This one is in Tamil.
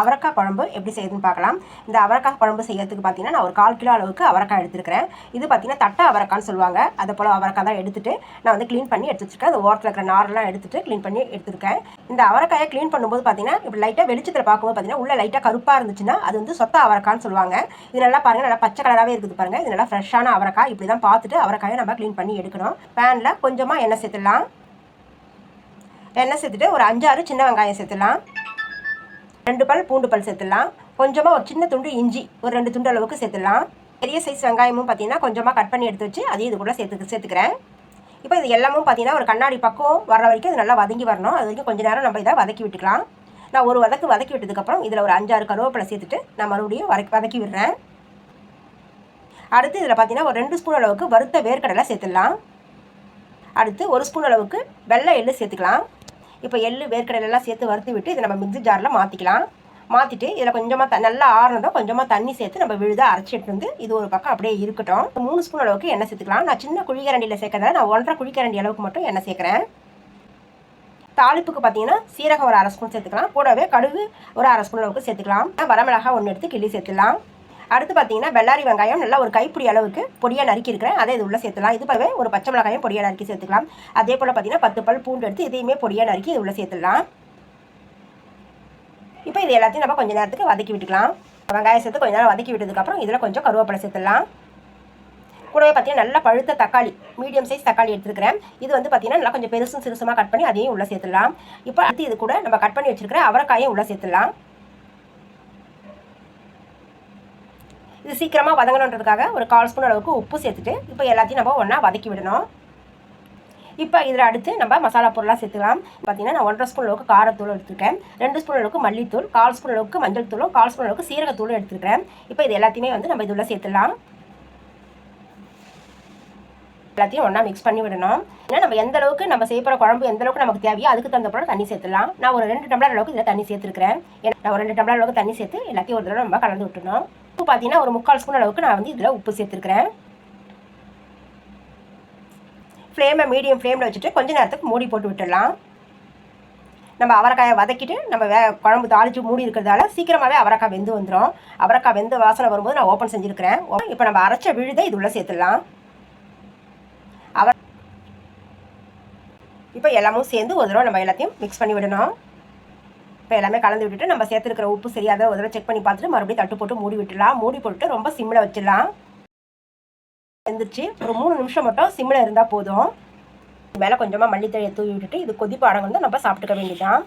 அவரைக்காய் குழம்பு எப்படி செய்யுதுன்னு பார்க்கலாம். இந்த அவரைக்காய் குழம்பு செய்யறதுக்கு பார்த்தீங்கன்னா நான் ஒரு 1/4 கிலோ அளவுக்கு அவரைக்காய் எடுத்துருக்கிறேன். இது பார்த்தீங்கன்னா தட்டை அவரைக்கான்னு சொல்லுவாங்க. அதை போல் அவரைக்காய் தான் எடுத்துட்டு நான் வந்து க்ளீன் பண்ணி எடுத்து வச்சிருக்கேன். அந்த ஓரத்தில் இருக்கிற நாரெல்லாம் எடுத்துட்டு க்ளீன் பண்ணி எடுத்துருக்கேன். இந்த அவரைக்காயை க்ளீன் பண்ணும்போது பார்த்தீங்கன்னா இப்படி லைட்டாக வெளிச்சத்தில் பார்க்கும்போது பார்த்தீங்கன்னா உள்ள லைட்டாக கருப்பாக இருந்துச்சுன்னா அது வந்து சொத்த அவரைக்கான்னு சொல்லுவாங்க. இது நல்லா பாருங்கள், நல்லா பச்சை கலராகவே இருக்குது பாருங்கள். இது நல்லா ஃப்ரெஷ்ஷான அவரைக்காய். இப்படி தான் பார்த்துட்டு அவரைக்காயை நம்ம க்ளீன் பண்ணி எடுக்கணும். பேனில் கொஞ்சமாக எண்ணெய் சேர்த்துடலாம். எண்ணெய் சேர்த்துட்டு ஒரு 5-6 சின்ன வெங்காயம் சேர்த்துடலாம். 2 பல் பூண்டு பல் சேர்த்துடலாம். கொஞ்சமாக ஒரு சின்ன துண்டு இஞ்சி ஒரு 2 துண்டு அளவுக்கு சேர்த்துடலாம். பெரிய சைஸ் வெங்காயமும் பார்த்தீங்கன்னா கொஞ்சமாக கட் பண்ணி எடுத்து வச்சு அதையும் இது கூட சேர்த்துக்கிறேன். இப்போ இது எல்லாமும் பார்த்தீங்கன்னா ஒரு கண்ணாடி பக்கம் வர வரைக்கும் இது நல்லா வதங்கி வரணும். அது வரைக்கும் கொஞ்சம் நேரம் நம்ம இதை வதக்கி விட்டுக்கலாம். நான் ஒரு வதக்கி விட்டதுக்கப்புறம் இதில் ஒரு 5-6 கருவேப்பிலை சேர்த்துட்டு நான் மறுபடியும் வதக்கி விடுறேன். அடுத்து இதில் பார்த்தீங்கன்னா ஒரு 2 ஸ்பூன் அளவுக்கு வறுத்த வேர்க்கடலை சேர்த்துடலாம். அடுத்து 1 ஸ்பூன் அளவுக்கு வெள்ளை எள்ளு சேர்த்துக்கலாம். இப்போ எள்ளு வேர்க்கடலைலாம் சேர்த்து வறுத்து விட்டு இதை நம்ம மிக்ஸி ஜாரில் மாற்றிக்கலாம். மாற்றிட்டு இதில் கொஞ்சமாக நல்லா ஆறுனதும் கொஞ்சமாக தண்ணி சேர்த்து நம்ம விழுதாக அரைச்சிட்டு வந்து இது ஒரு பக்கம் அப்படியே இருக்கட்டும். 3 ஸ்பூன் அளவுக்கு எண்ணெய் சேர்த்துக்கலாம். நான் சின்ன குழிக்கரண்டியில் சேர்க்கறதால நான் 1.5 குழிக்கரண்டி அளவுக்கு மட்டும் எண்ணெய் சேர்க்குறேன். தாளிப்புக்கு பார்த்தீங்கன்னா சீரகம் ஒரு 1/2 ஸ்பூன் சேர்த்துக்கலாம். கூடவே கடுகு ஒரு 1/2 ஸ்பூன் அளவுக்கு சேர்த்துக்கலாம். வரமிளகாய் 1 எடுத்து கிள்ளி சேர்த்துக்கலாம். அடுத்து பார்த்தீங்கன்னா வெள்ளாரி வெங்காயம் நல்லா ஒரு கைப்பிடி அளவுக்கு பொடியாக நறுக்கி இருக்கிறேன். அதை இது உள்ள சேர்த்துலாம். இது போலவே ஒரு பச்சை மிளகாயும் பொடியாக நறுக்கி சேர்த்துக்கலாம். அதே போல் பார்த்தீங்கன்னா 10 பல் பூண்டு எடுத்து இதையுமே பொடியாக நறுக்கி இது உள்ள சேர்த்துடலாம். இப்போ இது எல்லாத்தையும் நம்ம கொஞ்சம் நேரத்துக்கு வதக்கி விட்டுக்கலாம். வெங்காயம் சேர்த்து கொஞ்சம் நேரம் வதக்கி விட்டதுக்கப்புறம் இதில் கொஞ்சம் கருவேப்பிலை சேர்த்துடலாம். கூடவே பார்த்தீங்கன்னா நல்லா பழுத்த தக்காளி மீடியம் சைஸ் தக்காளி எடுத்துருக்கிறேன். இது வந்து பார்த்தீங்கன்னா நல்லா கொஞ்சம் பெருசும் சிறுசுமாக கட் பண்ணி அதையும் உள்ளே சேர்த்துடலாம். இப்போ அடுத்து இது கூட நம்ம கட் பண்ணி வச்சுருக்கிற அவரைக்காயும் உள்ளே சேர்த்துடலாம். இது சீக்கிரமாக வதங்கணுன்றதுக்காக ஒரு 1/4 ஸ்பூன் அளவுக்கு உப்பு சேர்த்துட்டு இப்போ எல்லாத்தையும் நம்ம ஒன்றா வதக்கி விடணும். இப்போ இதில் அடுத்து நம்ம மசாலா பொருளாக சேர்த்துக்கலாம். பார்த்தீங்கன்னா நான் 1.5 ஸ்பூன் அளவுக்கு காரத்தூள் எடுத்துருக்கேன். 2 ஸ்பூன் அளவுக்கு மல்லித்தூள், 1/4 ஸ்பூன் அளவுக்கு மஞ்சள் தூளும், 1/4 ஸ்பூன் அளவுக்கு சீரகத்தூளும் எடுத்துருக்கேன். இப்போ இது எல்லாத்தையுமே வந்து நம்ம இதுள்ள சேர்த்துடலாம். எல்லாத்தையும் ஒன்றா மிக்ஸ் பண்ணி விடணும். ஏன்னா நம்ம எந்த அளவுக்கு நம்ம செய்யப்படுற குழம்பு எந்த அளவுக்கு நமக்கு தேவையோ அதுக்கு தகுந்த போல தண்ணி சேர்த்துலாம். நான் ஒரு 2 டம்ளர் அளவுக்கு இதில் தண்ணி சேர்த்துருக்கிறேன். நான் ஒரு 2 டம்ளர் அளவுக்கு தண்ணி சேர்த்து எல்லாத்தையும் ஒரு தடவை நம்ம கலந்து விட்டுணும். உப்பு பார்த்தீங்கன்னா ஒரு 3/4 ஸ்பூன் அளவுக்கு நான் வந்து இதில் உப்பு சேர்த்துருக்கிறேன். ஃப்ளேமை மீடியம் ஃப்ளேமில் வச்சுட்டு கொஞ்சம் நேரத்துக்கு மூடி போட்டு விட்டுடலாம். நம்ம அவரைக்காயை வதக்கிட்டு நம்ம குழம்பு தாளித்து மூடி இருக்கிறதால சீக்கிரமாகவே அவரைக்காய் வெந்து வந்துடும். அவரைக்காய் வெந்து வாசனை வரும்போது நான் ஓப்பன் செஞ்சுருக்கிறேன். இப்போ நம்ம அரைச்ச விழுதை இது உள்ள சேர்த்துடலாம். இப்போ எல்லாமும் சேர்ந்து ஒரு தடவை நம்ம எல்லாத்தையும் மிக்ஸ் பண்ணி விடணும். இப்போ எல்லாமே கலந்து விட்டுட்டு நம்ம சேர்த்துருக்கிற உப்பு சரியாத ஒரு தடவை செக் பண்ணி பார்த்துட்டு மறுபடியும் தட்டு போட்டு மூடி விட்டுடலாம். மூடி போட்டு ரொம்ப சிம்மில் வச்சிடலாம். வெந்துருச்சு. ஒரு 3 நிமிஷம் மட்டும் சிம்மில் இருந்தால் போதும். மேலே கொஞ்சமாக மல்லித்தழையை தூவி விட்டுட்டு இது கொதிப்பு அடங்கு வந்து நம்ம சாப்பிட்டுக்க வேண்டியதான்.